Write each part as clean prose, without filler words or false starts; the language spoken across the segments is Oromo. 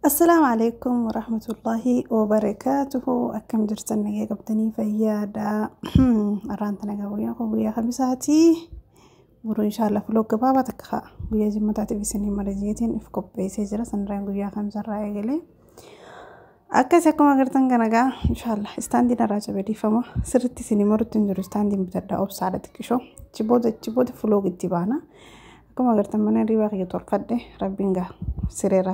السلام عليكم ورحمة الله وبركاته. أكم جرتنا يا قبتني فيادا أرانتنا قوية خمساتي برو إن شاء الله فلوق بابا تكخا ويا جمتاتي في سنين مرجيتين إفكوب بيسي جرا سنرين قوية خمسة رأيقلي أكاسيكم أغرتن كنغا إن شاء الله استاندي نراجع بدي فما سرتي سنين مرتين جرو استاندي مبتدا أوبس على تكشو تشبود فلوق التبانا كما قلت من ريبا يطور فده ربنا سريرة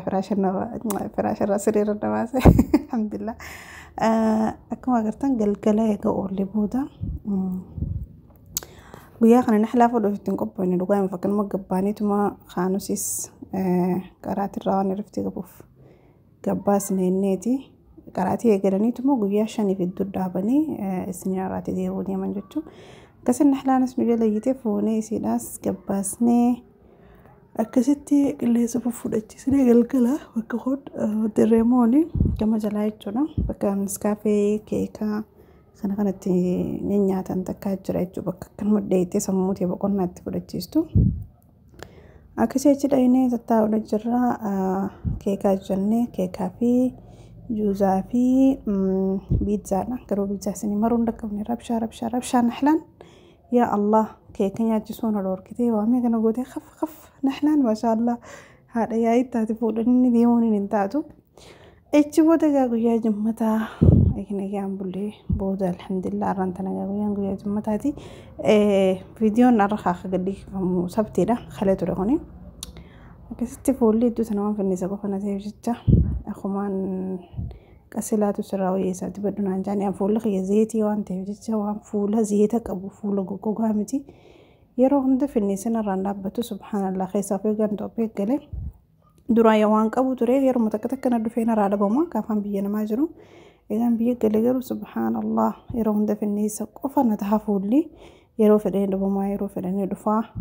فراشنا سريرة نواس الحمد لله. كما قلت قلقلة يقول لي بودا ويا خلنا نحلا فلو في تنقب بين الوقاية فكان مقباني تما خانوسيس كرات الروان رفتي قبوف قباس نينيتي كراتي يقرني تما ويا شاني في الدور دابني السنين راتي دي ودي من جتو كسر نحلا ناس مجال يتفوني سيناس قباسني أكستي اللي سبفودتي سنة قلقلة وكخد دريموني كما جلايتنا بكا نسكافي كيكا خنا كانت نينياتا تكاجر ايجو بكا كان مديتي سموتي بقولنا تفودتيستو أكسيتي دايني تتاول الجرا كيكا جنة كيكا في جوزا في بيتزانا كرو بيتزا سني مرون دكمني ربشا نحلان يا الله كيكا يجسون الور كتي وامي كانوا قوتي خف نحلان ما شاء الله هذا يا إيتا تفودني ديوني ننتاتو إيش بودا جاكو يا جمتا إحنا جام بولي بودا الحمد لله رانتنا جاكو يا جمتا دي فيديو نرخا خدلي سبتي ده خليته لهوني كستي فولي دو سنوان في النساء فانا تيجتا أخوان كسلات سراوي ساتي بدنا نجاني أفول خي زيتي وان تيجتا وان فولا زيتك أبو فولا جوجو غامتي يروحون ده في النساء رانبتو سبحان الله خيسا في جنتو بيكله درايا وان كابو تري غير متكتك كنا دفينا رادا بما كافان بيجنا ماجرو إذا بيجله غير سبحان الله يروحون ده في النساء كفنا تحفولي يروح في الدين بما يروح في الدين دفاع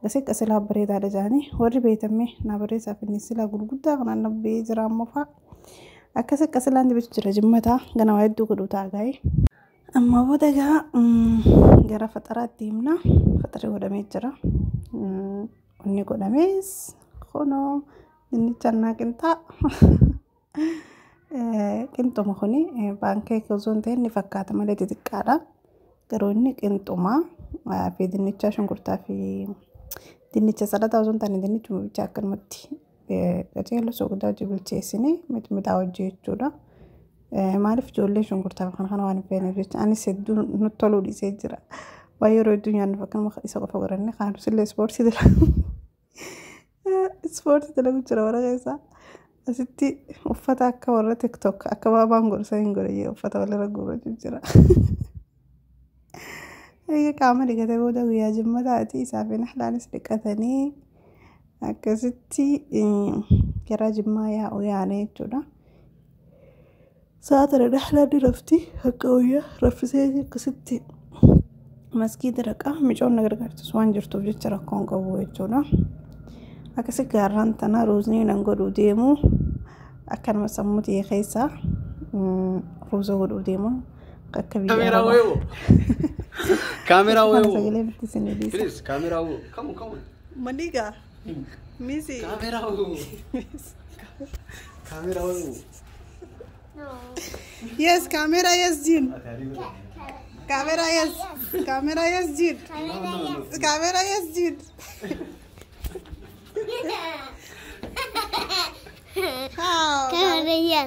بس كسلها بريد على جاني وري بيتمي نبري في النساء لا قول قد أنا نبي جرام مفا أكسر كسلان دي بتجرا جمتا جنا واحد دو كدو تاعي أما بودا جا جرا فترات ديمنا فترة ودا ميجرا وني كودا ميس خونو إني تنا كنتا كنتو مخوني بانكي كوزون تاني فكات مالي تتكارا كروني كنتو ما في دني تشاشون كرتا في دني تشاسادا تاوزون تاني دني تمو بيشاكر متي كتير سوق دا جبل تيسني متعوجي جودا ما أعرف جولي شو كرتا فخنا وانا بيني بيت أنا سيدو نطلو لي سيجرا ويرو الدنيا نفكر ما يسوق فقرني خانو سلة سبورتي دلا سبورتي دلا كجرا ورا جيسا أستي وفتا كورة تيك توك أكوا بانغور سينغوري وفتا ولا رجورة جرا هي كامل كده بودا ويا جماعة تاتي سافين حلال سلكتني أكستي كرا جماعة ويعني جودا ساعة الرحلة دي رفتي هكوية رفتي كستي مسكيد ركا مجون نقدر تسوان جرتو في جرا كونغو ويجونا أكسي كاران تنا روزني نقول ديمو أكن مسموتي خيسا روزو قول ديمو ككبير كاميرا ويو كاميرا ويو بليز كاميرا ويو كم منيجا ميسي كاميرا ويو كاميرا ويو يس كاميرا يس جين كاميرا يس كاميرا يس جين كاميرا يس جين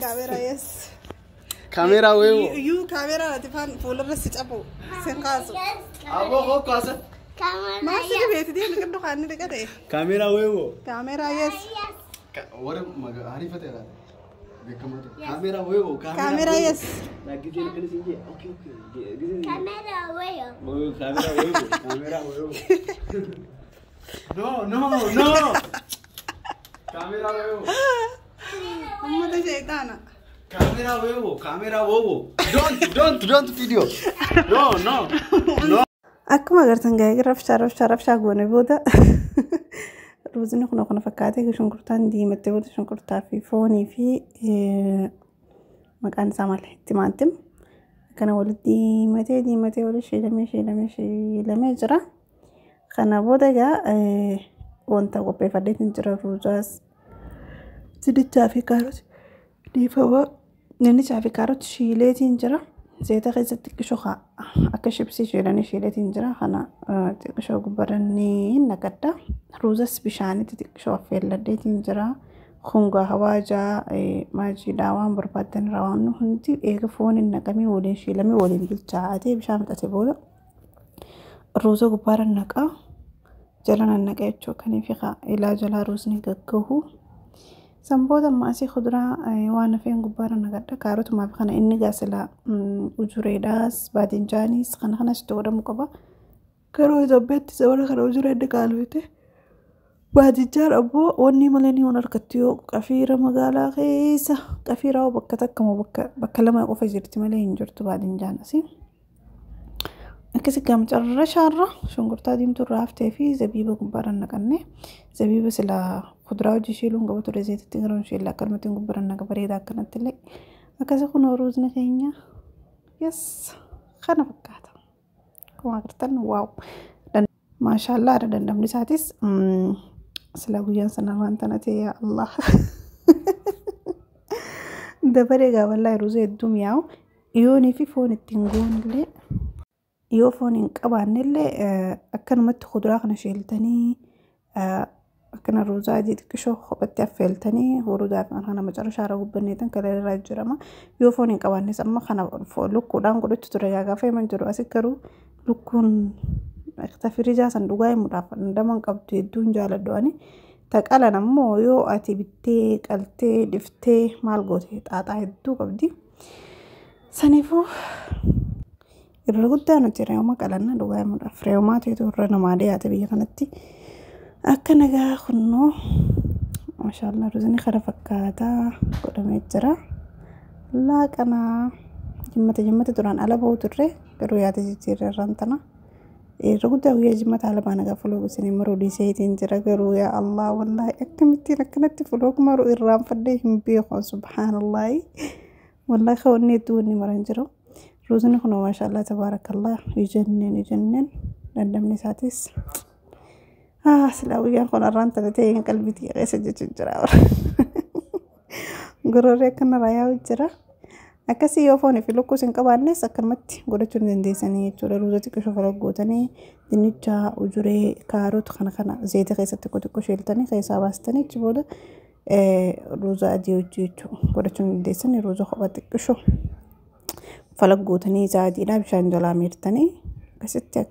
كاميرا يس كاميرا ويو يو كاميرا تفان فول الرسج أبو سنقاسو أبو هو كاسة ما سيدي بيتي دي نقدر خاني دكتة كاميرا ويو كاميرا يس ورم ما عارفة ترى كاميرا ويو كاميرا يس اوكي كاميرا ويو كاميرا ويو كاميرا ويو نو كاميرا ويو أما ده شيطانا كاميرا ويو don't video no أكما قرتن جاي رفشة قوني بودا روزنا كنا فكاتي شنكرتان دي متبودا شنكرتا في فوني في مكان سامل احتمالتم كان ولدي متى ولا شيء لما جرى خنا بودا جا وانت وبي فديت نجرى روزاس تدي تافي كاروت dhiifama ninicha fi kaarota shiileetiin jira zayita keessatti xiqqishoo akka shibsii shiilanii shiileetiin jira kana xiqqishoo gubbaranii naqadda ruuzas bishaanitti xiqqishoo affeelladheetiin jira hunga hawaajaa maajiidhaa waan barbaadan rawaan hundi eega fooniin naqamee waliin shiilamee waliin bilchaatee bishaan fixate booda ruuza gubbaara naqaa jalan naqaa jechuu kaniif ilaa jalaa ruuzni gaggahu sanbooda maasii khudraa waan hafeen gubbaara naqadha kaarotumaaf kana inni gaasila ujureedhaas baadinjaanis kanas itti godhamu qaba garuu Itoophiyaatti sababa kana ujureedha qaalfite baadinjaan ammoo wanni malee ni harkatti yoo qafiira magaalaa keessa qafiira bakka takkamoo bakka lama qofa jirti malee hin jirtu baadinjaan asii akkasi gamcarra shaarra shunkurtaa diimtuu raaftee fi zabiiba gubbaara naqanne zabiiba sila khudraa hojii shiiluun qaba ture zayitatti garuun shiilla akkanumatti gubbaara naqa bareeda akkanatti illee akkasi kun ruuzni keenya yes kana fakkaata kuma agartan waaw maashaallah ada dandamni isaatis sila guyyaan sana waan tanate yaa Allah dabaree gaa wallahi ruuza hedduu mi'aawu iyoonii fi foon ittiin goonillee yoo foon hin qabaannellee akkanumatti khudraa kana shiiltanii akkana ruuzaa adii xiqqishoo kophatti affeeltanii huruudhaaf kana macarashaara gubbanneetan kala irraa jirama yoo foon hin qabaannes amma kana lukkuudhaan godhachu ture gaafa himan jiru asi garuu lukkuun iktafiriijaa san dhugaa himuudhaaf ndaman qabdu hedduun jaaladhu taqalan ammoo yoo ati bittee qaltee dhiftee maal goote xaaxaa hedduu qabdi saniifuu irra guddaa nuti reewuma qalanna dhugaa himuudhaaf reewumaa ta'etu irra namaa dhiyaate biyya kanatti akka nagaa kunnoo maashaallah ruuzni kana fakkaataa godhamee jira laaqanaa jimmata duraan ala ba'u turre garuu yaada jijjiirreerraan tana irra guddaa guyyaa jimmata ala baana gaafa loogisinii maruu dhiiseetiin jira garuu yaa Allah wallahi akkamittiin akkanatti fuloog maruu irraanfadhee hin beeku subhaanallahi wallahi kawanni hedduu wanni maran jiru ruuzni kun maashaallah tabaarakallah yujanneen dandamni isaatis sila guyyaan kun arraan talatee hin qalbitii keessa jechuun jira gororee akkana raayaa jira akkasii yoo foonii fi lukkuus hin qabaannes akkanumatti godhachuu dandeessanii jechuudha ruuza xiqqishoo falaggoottanii dinnicha ujuree kaarota kana zayita keessatti xiqqoo shiiltanii keessaa baastanii achi booda ruuza adii hojii jechuu godhachuu dandeessanii ruuza kophaa xiqqishoo falaggootanii isaa adiidhaa bishaan jalaa miirtanii akkasitti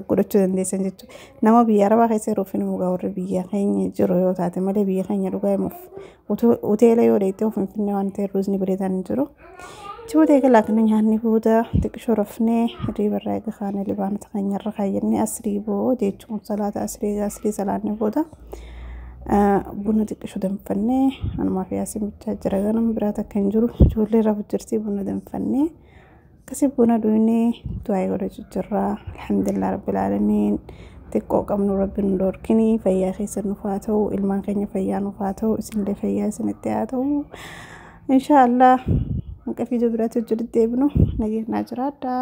godhachuu dandeessan jechuudha nama biyya arabaa keessa yeroo mugaa warri biyya keenya jiru yoo taate malee biyya keenya dhugaa himuuf hoteela yoo dheettee of finfinnee waan ta'e ruuzni bareedaan hin jiru chiboota eegalaa kana nyaanni booda xiqqishoo rafnee riibarraa eega kaane libaanota keenyarra kaayyannee asrii booda jechuun salaata asrii salaannee booda buna xiqqishoo danfannee anumaa fi yaasiin bichaa jira ganama biraa takka hin jiru ijoollee rafu jirtii buna danfannee kasi buna duunee du'aa godhachuu jirra alhamdulillah rabbil aalamiin xiqqoo qabnu rabbiin dorkinii fayyaa keessa nuuf haa ta'u ilmaan keenya fayyaa nuuf haa ta'u isinillee fayyaa isinitti haa ta'u insha Allah hanqa fiidiyoo biraatti hojjetu deebinu nageenya jiraadhaa.